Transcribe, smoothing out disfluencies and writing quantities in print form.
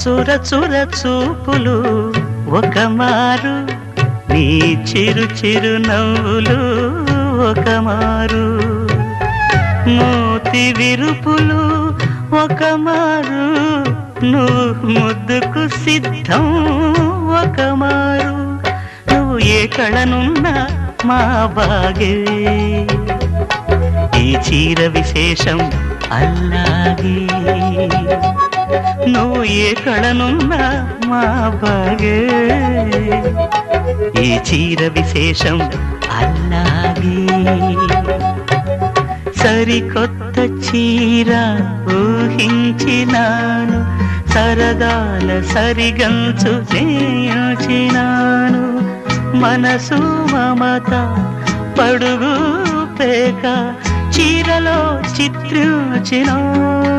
చుర చుర చూపులు ఒక మారు, నీ చిరు చిరు నవ్వులు ఒక మారు, మూతి విరుపులు ఒక మారు, నువ్వు ముద్దుకు సిద్ధం ఒక మారు. నువ్వు ఏ కళనున్నా మా బాగే, ఈ చీర విశేషం అల్లాగే. నువ్వు ఏ కళనున్నా మా బాగే, ఈ చీర విశేషం అల్లాగే. సరికొత్త చీర ఊహించినాను, సరదాల సరిగంచు చేయించినాను. మనసు మమత పడుగు పేక చీరలో చిత్రించినాను.